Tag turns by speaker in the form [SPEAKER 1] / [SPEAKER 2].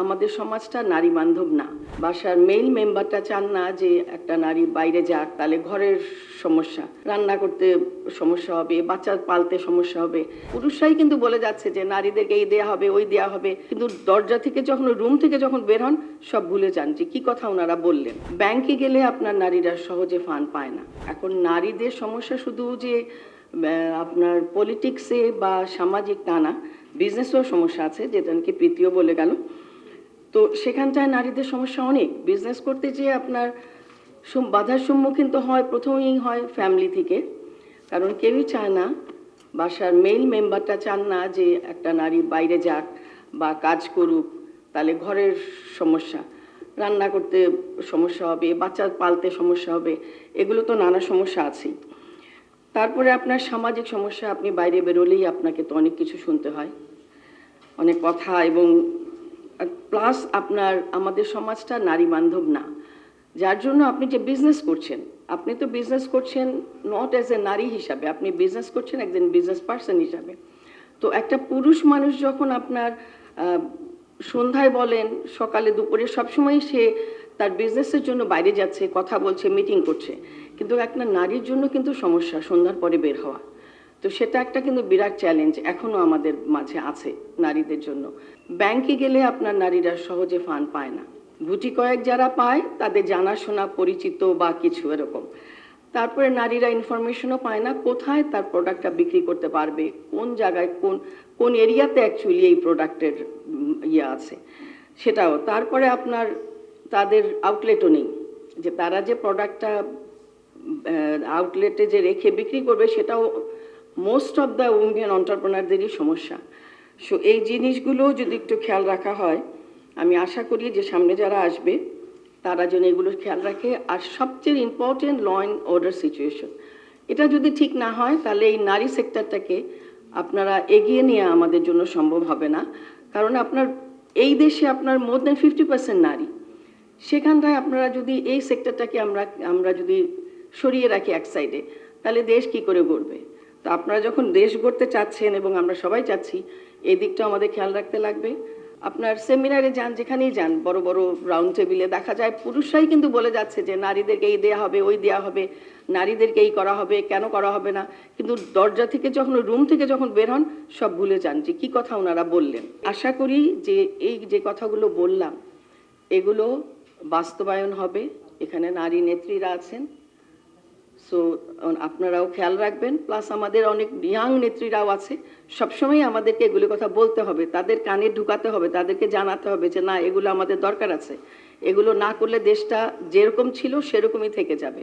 [SPEAKER 1] আমাদের সমাজটা নারী বান্ধব না। বাসার মেল মেম্বারটা চান না যে একটা নারী বাইরে যাক, তাহলে ঘরের সমস্যা, রান্না করতে সমস্যা হবে, বাচ্চা পালতে সমস্যা হবে। পুরুষরাই কিন্তু বলে যাচ্ছে যে নারীদেরকে এই দেয়া হবে, ওই দেয়া হবে, কিন্তু দরজা থেকে যখন, রুম থেকে যখন বের হন, সব ভুলে যান যে কি কথা ওনারা বললেন। ব্যাংকে গেলে আপনার নারীরা সহজে ফান্ড পায় না। এখন নারীদের সমস্যা শুধু যে আপনার পলিটিক্সে বা সামাজিক তা না, বিজনেসেও সমস্যা আছে, যেটা নাকি প্রীতিও বলে গেল। তো সেখানটায় নারীদের সমস্যা অনেক। বিজনেস করতে যেয়ে আপনার বাধার সম্মুখীন তো হয়, প্রথমেই হয় ফ্যামিলি থেকে, কারণ কেউই চায় না, বাসার মেল মেম্বারটা চান না যে একটা নারী বাইরে যাক বা কাজ করুক, তাহলে ঘরের সমস্যা, রান্না করতে সমস্যা হবে, বাচ্চা পালতে সমস্যা হবে, এগুলো তো নানা সমস্যা আছেই। তারপরে আপনার সামাজিক সমস্যা, আপনি বাইরে বেরোলেই আপনাকে তো অনেক কিছু শুনতে হয়, অনেক কথা, এবং প্লাস আপনার আমাদের সমাজটা নারী বান্ধব না, যার জন্য আপনি যে বিজনেস করছেন, আপনি তো বিজনেস করছেন নট অ্যাজ এ নারী হিসাবে, আপনি বিজনেস করছেন একজন বিজনেস পার্সন হিসাবে। তো একটা পুরুষ মানুষ যখন আপনার সন্ধ্যায় বলেন, সকালে, দুপুরে, সবসময় সে তার বিজনেসের জন্য বাইরে যাচ্ছে, কথা বলছে, মিটিং করছে, কিন্তু একটা নারীর জন্য কিন্তু সমস্যা সন্ধ্যার পরে বের হওয়া। তো সেটা একটা কিন্তু বিরাট চ্যালেঞ্জ এখনো আমাদের মাঝে আছে নারীদের জন্য। ব্যাংকে গেলে আপনার নারীরা সহজে ফান্ড পায় না। গুটি কয়েক যারা পায় তাদের জানাশোনা, পরিচিত বা কিছু এরকম। তারপরে নারীরা ইনফরমেশনও পায় না কোথায় তার প্রোডাক্টটা বিক্রি করতে পারবে, কোন জায়গায়, কোন কোন এরিয়াতে অ্যাকচুয়ালি এই প্রোডাক্টের ইয়ে আছে সেটাও। তারপরে আপনার তাদের আউটলেটও নেই, যে তারা যে প্রোডাক্টটা আউটলেটে যে রেখে বিক্রি করবে, সেটাও মোস্ট অফ দ্য উইমেন এন্টারপ্রেনারদেরই সমস্যা। সো এই জিনিসগুলো যদি একটু খেয়াল রাখা হয়, আমি আশা করি যে সামনে যারা আসবে তারা যেন এগুলো খেয়াল রাখে। আর সবচেয়ে important, law and order situation, এটা যদি ঠিক না হয় তাহলে এই নারী সেক্টরটাকে আপনারা এগিয়ে নেওয়া আমাদের জন্য সম্ভব হবে না। কারণ আপনার এই দেশে আপনার মোর দ্যান 50% নারী, সেখানটায় আপনারা যদি এই সেক্টরটাকে আমরা যদি সরিয়ে রাখি এক সাইডে, তাহলে দেশ কি করে গড়বে? তো আপনারা যখন দেশ গড়তে চাচ্ছেন, এবং আমরা সবাই চাচ্ছি, এই দিকটা আমাদের খেয়াল রাখতে লাগবে। আপনার সেমিনারে যান, যেখানেই যান, বড় বড় রাউন্ড টেবিলে দেখা যায় পুরুষরাই কিন্তু বলে যাচ্ছে যে নারীদেরকে এই দেয়া হবে, ওই দেয়া হবে, নারীদেরকে এই করা হবে, কেন করা হবে না, কিন্তু দরজা থেকে যখন, রুম থেকে যখন বের হন, সব ভুলে যান যে কি কথা ওনারা বললেন। আশা করি যে এই যে কথাগুলো বললাম এগুলো বাস্তবায়ন হবে। এখানে নারী নেত্রীরা আছেন, সো আপনারাও খেয়াল রাখবেন। প্লাস আমাদের অনেক ইয়াং নেত্রীরাও আছে, সবসময় আমাদেরকে এগুলো কথা বলতে হবে, তাদের কানে ঢুকাতে হবে, তাদেরকে জানাতে হবে যে না, এগুলো আমাদের দরকার আছে, এগুলো না করলে দেশটা যেরকম ছিল সেরকমই থেকে যাবে।